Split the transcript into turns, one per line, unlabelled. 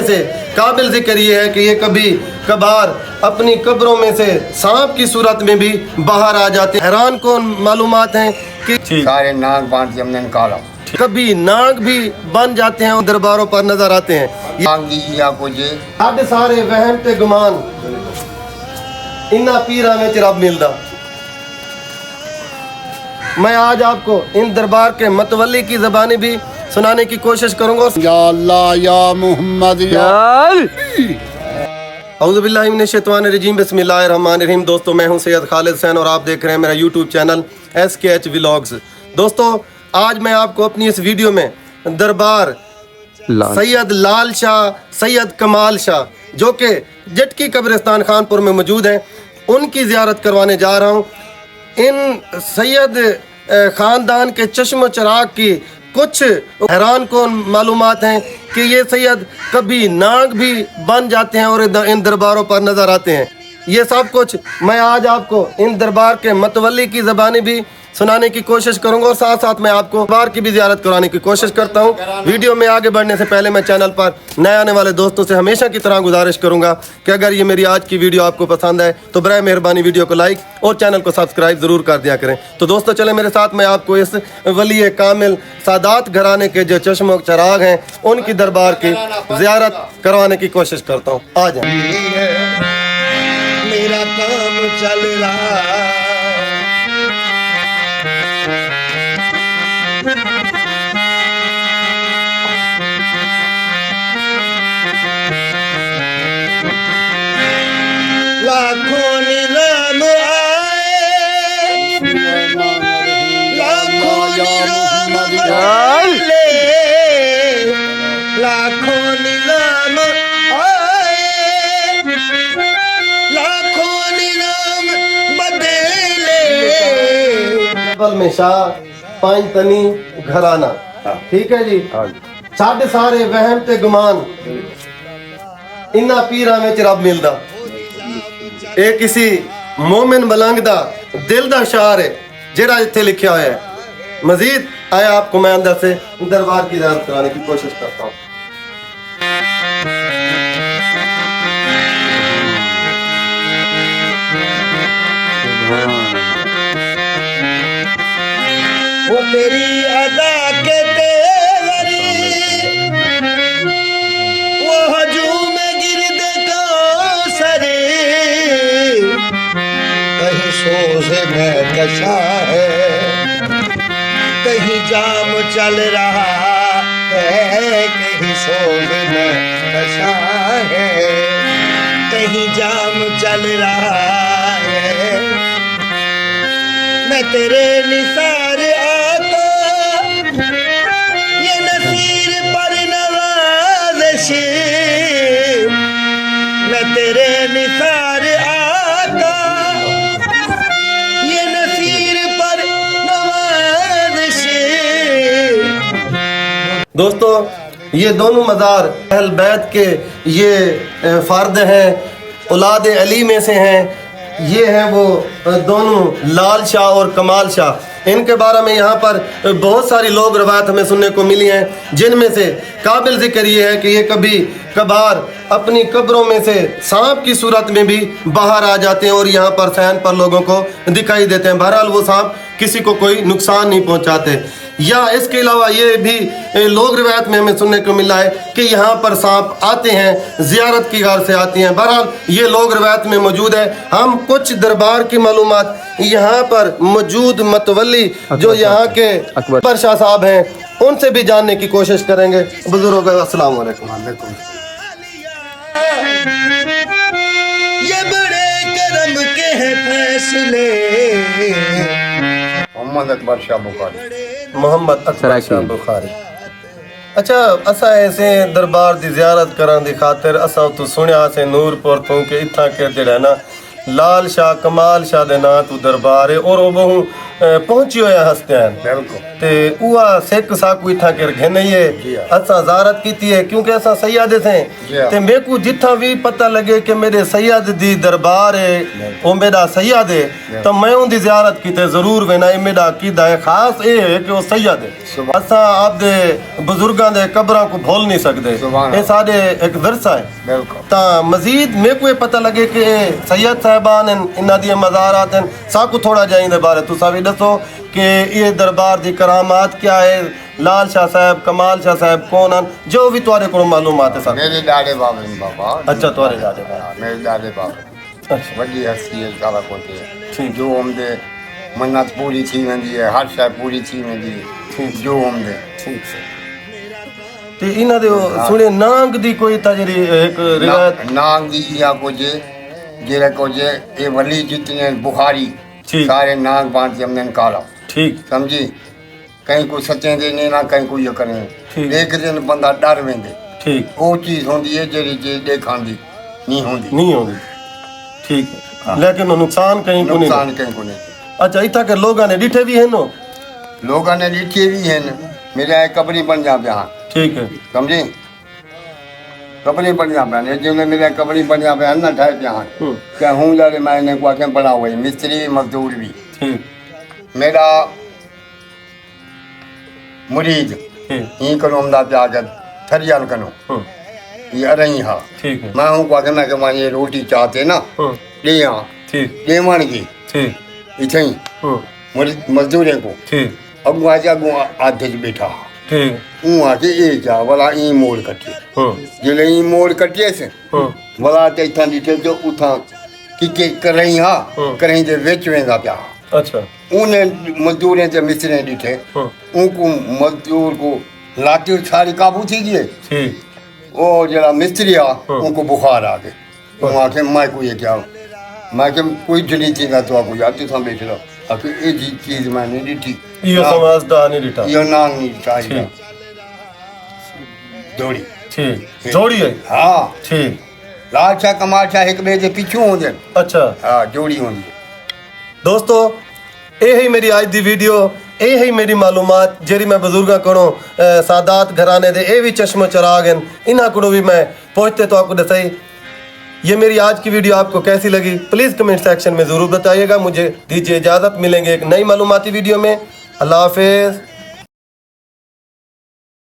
से काबिल जिक्र ये है कि ये कभी कभार अपनी कब्रों में से सांप की सूरत में भी बाहर आ जाते हैं। हैरान कौन मालूमात हैं कि
सारे नाग बांध के हमने निकाला,
कभी नाग भी बन जाते हैं और दरबारों पर नजर आते हैं।
या कुछ
साढ़े सारे वहम ते गुमान इन्ना पीरा में रब मिलदा। मैं आज आपको इन दरबार के मतवली की ज़बानी भी सुनाने की कोशिश करूंगा।
या अल्लाह या मोहम्मद या
औज़ु बिल्लाहि मिनश शैतानिर रजीम, बिस्मिल्लाहिर रहमानिर रहीम। दोस्तों, मैं हूं सैयद खालिद हुसैन और आप देख रहे हैं मेरा यूट्यूब चैनल SKH व्लॉग्स। दोस्तों, आज मैं आपको अपनी इस वीडियो में दरबार सैयद लाल शाह, सैयद कमाल शाह, जो कि जटकी कब्रिस्तान खानपुर में मौजूद हैं, उनकी ज़ियारत करवाने जा रहा हूँ। इन सैयद ख़ानदान के चश्म चराग की कुछ हैरान कौन मालूमात हैं कि ये सैयद कभी नाग भी बन जाते हैं और इन दरबारों पर नज़र आते हैं। ये सब कुछ मैं आज आपको इन दरबार के मतवली की ज़बानी भी सुनाने की कोशिश करूंगा और साथ साथ मैं आपको दरबार की भी ज़ियारत कराने की कोशिश करता हूं। वीडियो में आगे बढ़ने से पहले मैं चैनल पर नए आने वाले दोस्तों से हमेशा की तरह गुजारिश करूंगा कि अगर ये मेरी आज की वीडियो आपको पसंद है तो बराए मेहरबानी वीडियो को लाइक और चैनल को सब्सक्राइब ज़रूर कर दिया करें। तो दोस्तों, चले मेरे साथ, मैं आपको इस वली कामिल सादात घराने के जो चश्मो चराग हैं उनकी दरबार की ज़ियारत करवाने की कोशिश करता हूँ। आ जाए।
मेरा काम चल रहा, लाखों निजाम आए, लाखों निजाम बदले, लाखों निजाम आए, लाखों निजाम बदले।
जबल में शाह पांच तनी घराना, ठीक है जी। साढ़े सारे वहम ते गुमान इन्ना पीरा में रब मिलदा। ये किसी मोमिन मलंग दा दिल दा शार है जेड़ा इत्थे लिखा हुआ है। मजीद आया आपको मैं अंदर से दरबार की ज़ियारत कराने की कोशिश करता हूँ।
वो तेरी अदा के तेवरी, वो हजूम गिरद कौसरे, कहीं सोज में कशा है, कहीं जाम चल रहा है, कहीं सोज में कशा है, कहीं जाम चल रहा है। मैं तेरे निसार आता, ये नसीर पर नवाज़िश, मैं तेरे निसार आता, ये नसीर पर नवाज़िश।
दोस्तों, ये दोनों मज़ार अहल बैत के ये फ़र्द हैं, औलाद अली में से हैं। ये हैं वो दोनों लाल शाह और कमाल शाह। इनके बारे में यहाँ पर बहुत सारी लोग रवायत हमें सुनने को मिली हैं, जिनमें से काबिल जिक्र ये है कि ये कभी कभार अपनी कब्रों में से सांप की सूरत में भी बाहर आ जाते हैं और यहाँ पर सहन पर लोगों को दिखाई देते हैं। बहरहाल वो सांप किसी को कोई नुकसान नहीं पहुँचाते। या इसके अलावा ये भी लोग रिवायत में हमें सुनने को मिला है कि यहाँ पर सांप आते हैं, ज़ियारत की गार से आती हैं। बहरहाल ये लोग रिवायत में मौजूद है। हम कुछ दरबार की मालूमात यहाँ पर मौजूद मतवली जो यहाँ के अकबर शाह साहब हैं उनसे भी जानने की कोशिश करेंगे। बुजुर्गों, अस्सलाम वालेकुम।
ये बड़े करम के हैं फैसले। मोहम्मद अकबर शाह बुखारी,
मोहम्मद अकबर शाह बुखारी। अच्छा, असा ऐसे दरबार दी ज़ियारत करन दी खातिर असा तो सुनिया से नूरपुर तो कि इत्था के जेड़ा ना लाल शाह कमाल शाह दे नां तू दरबार है और वो बहु पहुंची होया हस्ते हैं
बिल्कुल
ते उआ सिख साकू इथा कर घेने
जी
ये
हाँ।
असा ज़ारत की है क्योंकि असा सैयद
जी
थे
हाँ।
ते मेरे को जिथा भी पता लगे कि मेरे सैयद दी दरबार है वो मेरा सैयद है तो मैं उनकी ज़ियारत की जरूर वेना। ये मेरा अकीदा है खास ये है कि वो सैयद है।
सुभान।
असा आपदे बुजुर्गों दे कब्रां को भूल नहीं सकते।
सुभान।
ये साडे एक विरसा है।
बिल्कुल
ਤਾਂ ਮਜ਼ੀਦ ਮੇਰੇ को ये पता लगे कि सैयद साहबान इन्हां दी मज़ारात हैं साकू थोड़ा जिहा इहदे बारे तुसां भी दसो कि ये दरबार दी करामात क्या है। लाल शाह साहब कमाल शाह साहब कौन हैं जो भी तुहाडे कोल मालूमात है सब।
मेरे दादे बाबे ने बाबा
अच्छा तुहाडे दादे बाबा।
हाँ, मेरे दादे बाबे
अच्छा
वॾी हस्ती है सारा कुछ है
ठीक।
जो हमदे मन्नत पूरी थी वेंदी है हर शइ पूरी थी वेंदी है
ठीक।
जो हमदे
ठीक से ते इन्हां दे सुने नांग दी कोई तजरी एक रिवायत
नाम दी या कुछ जेड़ा कुछ ये वली जितने बुखारी
ठीक।
सारे नाग बांध के हमने निकाला
ठीक
समझी कहीं को सचे देने ना कहीं को ये करें
ठीक।
एक दिन बंदा डर वेंदे
ठीक
वो चीज होंदी है जेड़ी जे देखांदी नहीं होंदी
नहीं होगी ठीक है लेकिन नुकसान कहीं को नहीं।
नुकसान कहीं को नहीं।
अच्छा इतना के लोगों ने डिठे भी है नो
लोगों ने लिखे भी हैं मेरा एक कबरी बन जा पे हाँ
ठीक है
समझे कबरी बन जा पे जो मेरा कबरी बन जा पे ना ठाए पे हाँ क्या हूँ लड़े मैंने को आके बना हुआ है मिस्त्री भी मजदूर भी
ठीक
मेरा मुरीद
ठीक
यहीं करो अमदा पे आकर थरियाल करो ये अरही हाँ
ठीक है
मैं हूँ को आके मैं के मान ये रोटी चाहते ना ले यहाँ
ठीक
ले मान की
ठीक
इथे ही मजदूर को
ठीक
अगू आज अगू आधे च बैठा
ठीक
हूँ आके ये जा वाला ई मोड़ कटे जिले ई मोड़ कटे से वाला ते इथां डिठे जो उठा कि करई हा करई दे विच वेंदा पिया
अच्छा
उने मजदूरें ते मिस्त्रियों डिठे उनको मजदूर को लाठी सारी काबू थी गई
ठीक
वो जरा मिस्त्री आ उनको बुखार आ गए वो आके मैं को ये क्या मैं के कोई जली थी ना तो आपको याद था बैठ लो आके ये चीज मैंने डिठी
ये समझदा नहीं डिठा
यो नांग नहीं चाहिए जोड़ी
ठीक जोड़ी है
हाँ
ठीक
लाल शाह कमाल शाह एक बे के पीछू होंदे
अच्छा
हाँ जोड़ी होंदी
दोस्तों यही मेरी आज दी वीडियो यही मेरी मालूमात जेरी मैं बुजुर्गा करो सादात घराने दे ये भी चश्मो चराग हैं इन्हां को भी मैं पहुँचते तो आपको दसाई। ये मेरी आज की वीडियो आपको कैसी लगी प्लीज़ कमेंट सेक्शन में ज़रूर बताइएगा। मुझे दीजिए इजाज़त मिलेंगे एक नई मालूमाती वीडियो में। अल्लाह हाफिज़।